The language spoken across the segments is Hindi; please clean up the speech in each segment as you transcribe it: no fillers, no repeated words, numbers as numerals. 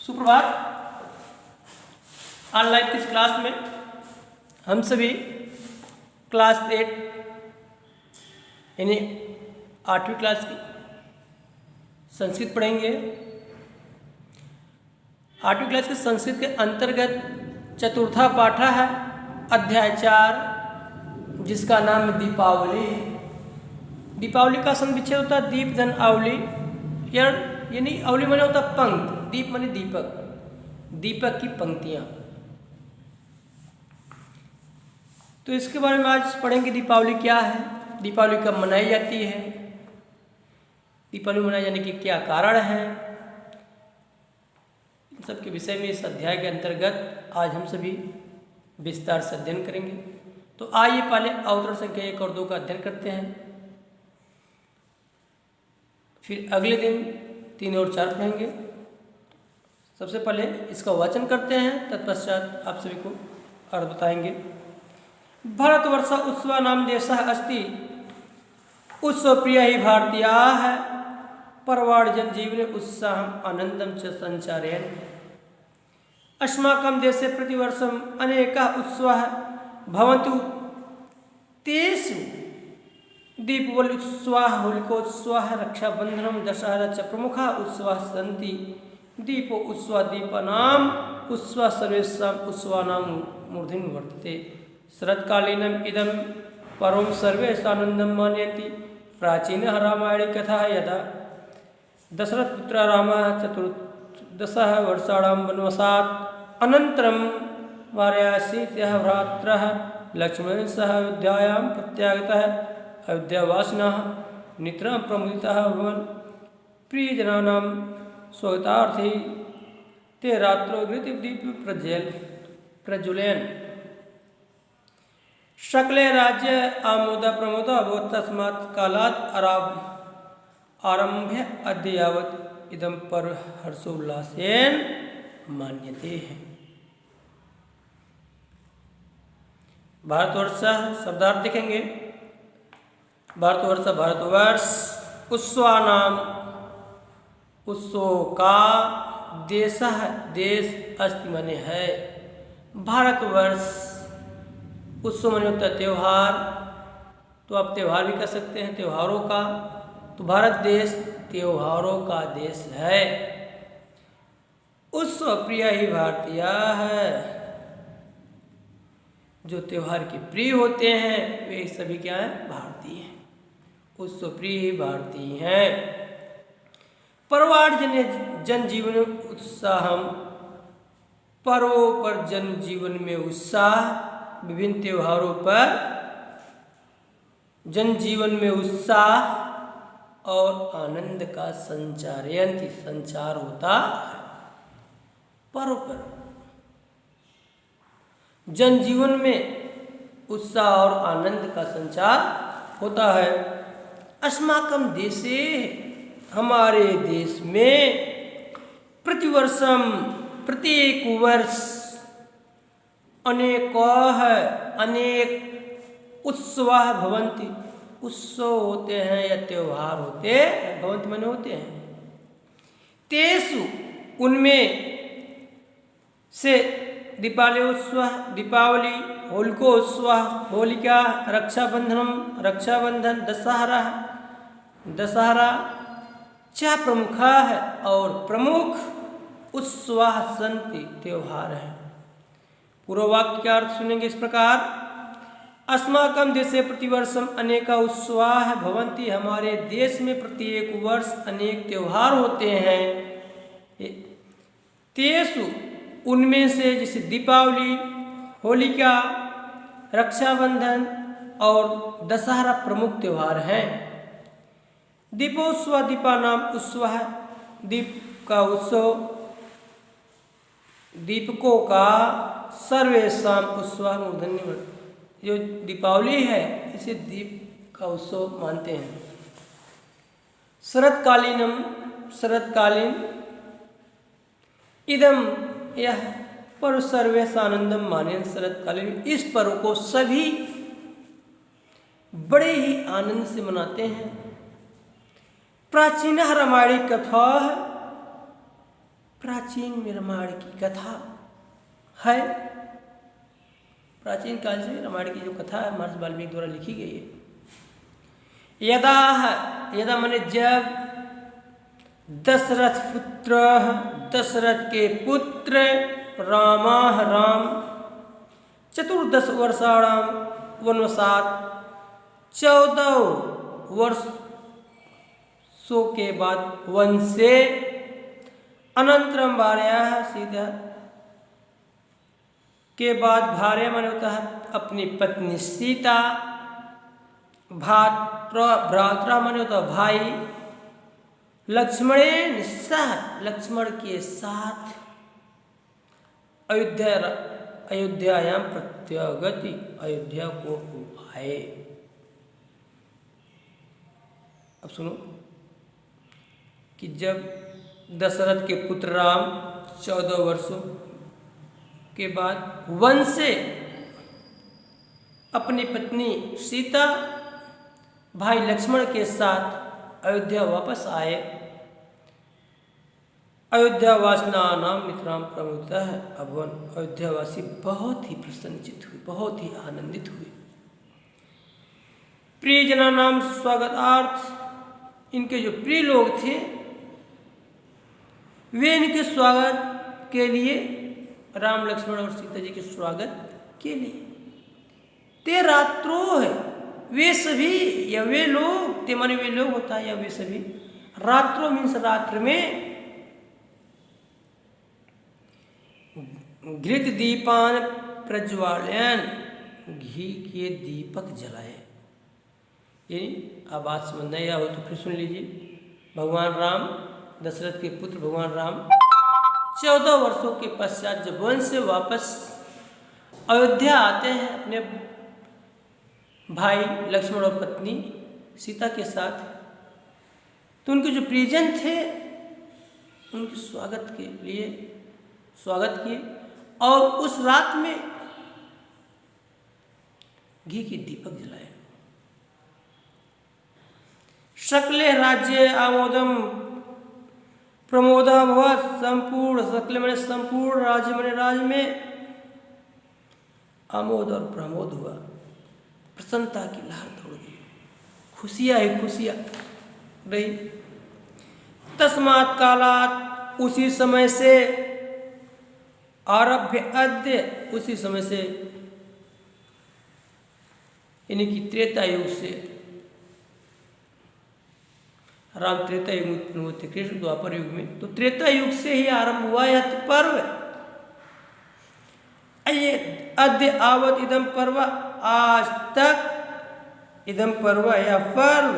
सुप्रभात। ऑनलाइन की इस क्लास में हम सभी क्लास 8 यानी 8वीं क्लास की संस्कृत पढ़ेंगे। 8वीं क्लास के संस्कृत के अंतर्गत चतुर्था पाठ है अध्याय 4, जिसका नाम दीपावली है। दीपावली का संविच्छेद होता है दीप धन आवली, यानी अवली माने होता पंक्त, दीप माने दीपक, दीपक की पंक्तियां। तो इसके बारे में आज पढ़ेंगे दीपावली क्या है, दीपावली कब मनाई जाती है, दीपावली मनाए जाने के क्या कारण है, इन सब के विषय में इस अध्याय के अंतर्गत आज हम सभी विस्तार से अध्ययन करेंगे। तो आइए पहले अवतरण संख्या 1 और 2 का अध्ययन करते हैं, फिर अगले दिन 3 और 4 पढ़ेंगे। सबसे पहले इसका वाचन करते हैं, तत्पश्चात आप सभी को अर्थ बताएंगे। भारतवर्ष उत्सव नाम देशः अस्ति, उत्सव प्रिय ही भारतीयाः, पर्वाणि जीवने उत्साहम् आनंदं च संचारयन्। अस्माकं देशे प्रतिवर्षम् अनेकाः उत्सवाः भवन्तु, तेषु दीपोत्सवः, होलिकोत्सवः, रक्षाबन्धनं, दशहरा च प्रमुखाः उत्सवाः सन्ति। दीपो उत्सवः दीपानाम् उत्सवः सर्वेषाम् उत्सवानां मूर्धनि वर्तते। शरत्कालीनम् इदं पर्वं सर्वे सानन्दं मानयन्ति। प्राचीनः रामायणे कथा यदा दशरथपुत्रः रामः 14 वर्षाणां वनवासात् अनन्तरं वाराणसीतः भ्रातरः लक्ष्मणेन सह अयोध्यायां प्रत्यागतः। अयोध्यावासिनः नितरां प्रमुदिताः अभवन्। प्रियजनानां स्वागतार्थे ते रात्रौ घृतदीपं प्रज्वलयन्। सकले राज्ये आमोद प्रमोद अभवत्। तस्मात् कालात् आरभ्य अद्य यावत् इदं पर्व हर्षोल्लासेन मान्यते है। भारतवर्ष शब्दार्थ देखेंगे। भारतवर्ष, भारतवर्ष, उत्सवानाम उत्सव का, देश है देश, अस्ति माने है। भारतवर्ष उत्सव माने होता है त्यौहार, तो आप त्यौहार भी कह सकते हैं, त्योहारों का। तो भारत देश त्योहारों का देश है। उत्सव प्रिय ही भारतीय है, जो त्योहार के प्रिय होते हैं वे सभी क्या है, भारतीय हैं। उत्सव प्रिय भारतीय हैं। पर्वाणि जनजीवन उत्साहम, पर्वों पर जनजीवन में उत्साह, विभिन्न त्योहारों पर जनजीवन में उत्साह और आनंद का संचार होता है। पर्व पर जनजीवन में उत्साह और आनंद का संचार होता है। अस्माकं देशे, हमारे देश में, प्रतिवर्षम प्रत्येक वर्ष, अनेक उत्सवाः भवन्ति, उत्सव होते हैं या त्योहार होते हैं, भवन्ति माने होते हैं। तेषु उनमें से दीपावली, होलिकोत्सव, होलिका, रक्षाबंधन, दशहरा च प्रमुखा है, और प्रमुख उत्सवाः सन्ति, त्योहार है। पूर्व वाक्य का अर्थ सुनेंगे इस प्रकार। अस्माकं देशे प्रतिवर्षम अनेका उत्सवाः भवन्ति, हमारे देश में प्रत्येक वर्ष अनेक त्योहार होते हैं। तेषु उनमें से, जैसे दीपावली, होलिका, रक्षाबंधन और दशहरा प्रमुख त्योहार हैं। दीपोत्सव दीपानाम उत्सव है, दीप का उत्सव, दीपकों का, सर्वेषाम उत्सव मूर्धन्य, जो दीपावली है इसे दीप का उत्सव मानते हैं। शरत्कालीन, इदम यह पर्व सर्वेश आनंदम माने। शरत्कालीन इस पर्व को सभी बड़े ही आनंद से मनाते हैं। प्राचीन रामायणी कथा, प्राचीन में रामायण की कथा है। प्राचीन काल से रामायण की जो कथा है महर्षि वाल्मीकि द्वारा लिखी गई है। यदा है, यदा माने जब, दशरथ पुत्र, दशरथ के पुत्र, रामा राम, 14 वर्षाणाम वनवासात्, 14 वर्षों के बाद वन से, अनंतरम भार्या सीता, के बाद भार्या माने होता है अपनी पत्नी सीता, भ्रात्रा माने होता है भाई, लक्ष्मणेन सह, लक्ष्मण के साथ, अयोध्यायाम प्रत्यागति, अयोध्या को आए। अब सुनो कि जब दशरथ के पुत्र राम 14 वर्षों के बाद वन से अपनी पत्नी सीता, भाई लक्ष्मण के साथ अयोध्या वापस आए। अयोध्यावासिना नाम मित्राम प्रमुखता है। अभवन अयोध्यावासी बहुत ही प्रसन्नचित हुए, बहुत ही आनंदित हुए। प्रियजना नाम स्वागतार्थ, इनके जो प्रिय लोग थे वे इनके स्वागत के लिए, राम लक्ष्मण और सीता जी के स्वागत के लिए, ते रात्रो है, वे सभी या वे लोग, ते माने वे लोग होता है या वे सभी, रात्रो मीन्स रात्र में, घृत दीपान प्रज्वालन, घी के दीपक जलाए। यानी अब बात समझ नहीं आया हो तो फिर सुन लीजिए। भगवान राम, दशरथ के पुत्र भगवान राम 14 वर्षों के पश्चात जब वन से वापस अयोध्या आते हैं अपने भाई लक्ष्मण और पत्नी सीता के साथ, तो उनके जो प्रियजन थे उनके स्वागत के लिए स्वागत किए और उस रात में घी के दीपक जलाए। शकले राज्य आमोदम प्रमोदा भवा, संपूर्ण, सकले मैंने संपूर्ण, राज्य मैंने राज्य में आमोद और प्रमोद हुआ, प्रसन्नता की लहर दौड़ गई, खुशियां ही खुशियां रही। तस्मात् कालात्, उसी समय से, आरभ्य अद्य, उसी समय से, यानी कि त्रेता युग से, राम त्रेता युग में उत्पन्न हुए थे, कृष्ण द्वापर युग में, तो त्रेता युग से ही आरंभ हुआ यह पर्व। अद्य आवत इदम पर्व, आज तक इदम पर्व या पर्व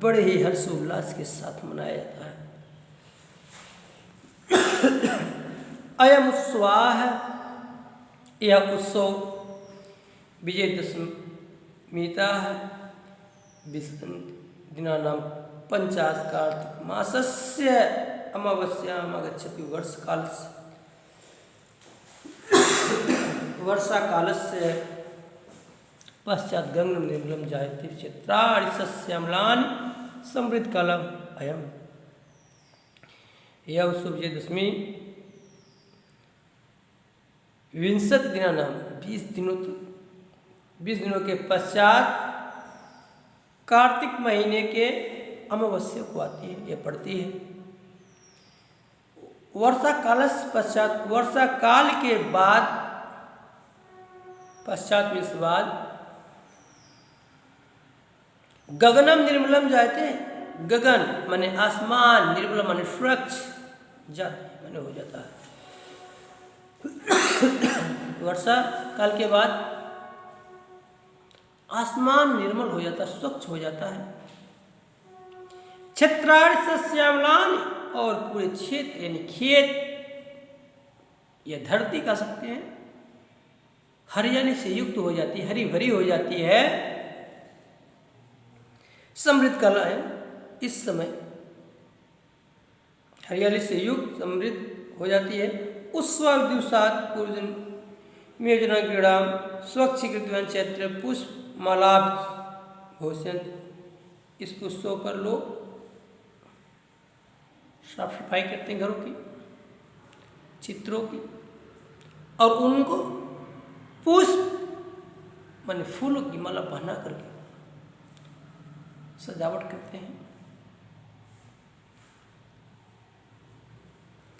बड़े ही हर्षोल्लास के साथ मनाया जाता है। अयम उत्सवाः, यह उत्सव विजयदशमीता है, दिनानाम 50 कार्तिक मासस्य अमावस्याम आगच्छति, वर्षा कालस्य पश्चात गंगम निर्मलम जायते, चित्राणि सस्यामलानि समृद्ध कालम अयम। यह उत्सव विजयदशमी 20 दिनानाम, 20 दिनों के पश्चात कार्तिक महीने के अमावस्या को आती है, यह पड़ती है। वर्षा कालस्य पश्चात, वर्षा काल के बाद, पश्चात में इस बाद, गगनम निर्मलम जाते, गगन माने आसमान, निर्मल माने स्वच्छ, जाते माने हो जाता है। वर्षा काल के बाद आसमान निर्मल हो जाता, स्वच्छ हो जाता है। क्षेत्राणि सस्यामलानि, और पूरे क्षेत्र यानी खेत या धरती कह सकते हैं, हरियाली से युक्त हो जाती है, हरी भरी हो जाती है। समृद्ध काल है, इस समय हरियाली से युक्त समृद्ध हो जाती है। उत्सव दिवसात पूर्व मेजना क्रीड़ा स्वच्छ कृतवान चैत्र पुष्प मालाभ भोषण, इस उत्सव पर लोग साफ सफाई करते हैं घरों की, चित्रों की, और उनको पुष्प माने फूलों की माला पहना करके सजावट करते हैं।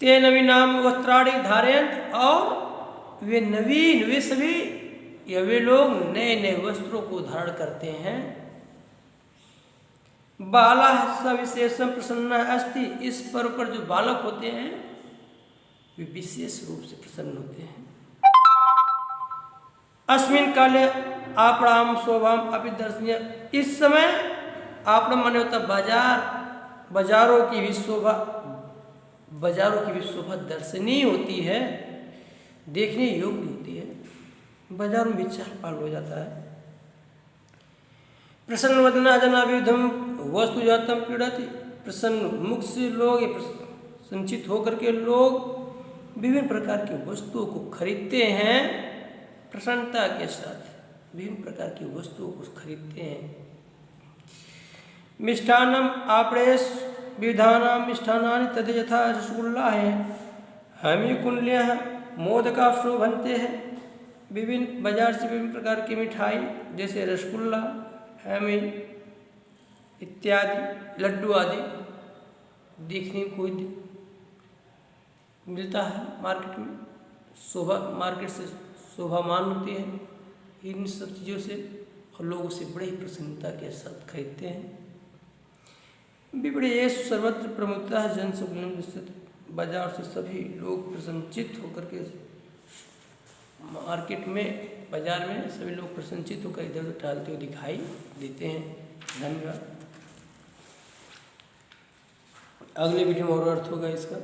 ते नवीनाम वस्त्राणि धारयन्त, और वे सभी या वे लोग नए नए वस्त्रों को धारण करते हैं। बाला सविशेषम प्रसन्न अस्ति, इस पर्व पर जो बालक होते हैं वे विशेष रूप से प्रसन्न होते हैं। अस्मिन काले आपणाम शोभाम अपि दर्शनीय, इस समय आपड़ा माने होता बाजार, बाजारों की भी शोभा दर्शनीय होती है, देखने योग्य होती है। बाजारों में चहल पहल हो जाता है। प्रसन्न वदना जनाभिधम वस्तु जातम पीड़ति, प्रसन्न मुख से लोग संचित होकर के लोग विभिन्न प्रकार की वस्तुओं को खरीदते हैं। प्रसन्नता के साथ विभिन्न प्रकार की वस्तुओं को खरीदते हैं। मिष्ठानम आपणेश विधानाम मिष्ठानानि तद यथा रसगुल्ला है, हमी कुंडलिया मोदका शोभनते हैं। विभिन्न बाजार से विभिन्न प्रकार की मिठाई जैसे रसगुल्ला, हमी इत्यादि लड्डू आदि देखने को मिलता है मार्केट में। मार्केट से शोभामान होती है इन सब चीज़ों से, और लोग उसे बड़े ही प्रसन्नता के साथ खरीदते हैं। विपणि सर्वत्र प्रमुखता है जन सुगलित, बाजार से सभी लोग प्रसन्नचित होकर के मार्केट में, बाजार में सभी लोग प्रसन्नचित होकर इधर उधर टहलते हुए दिखाई देते हैं। धन्यवाद। अगले वीडियो में और अर्थ होगा इसका।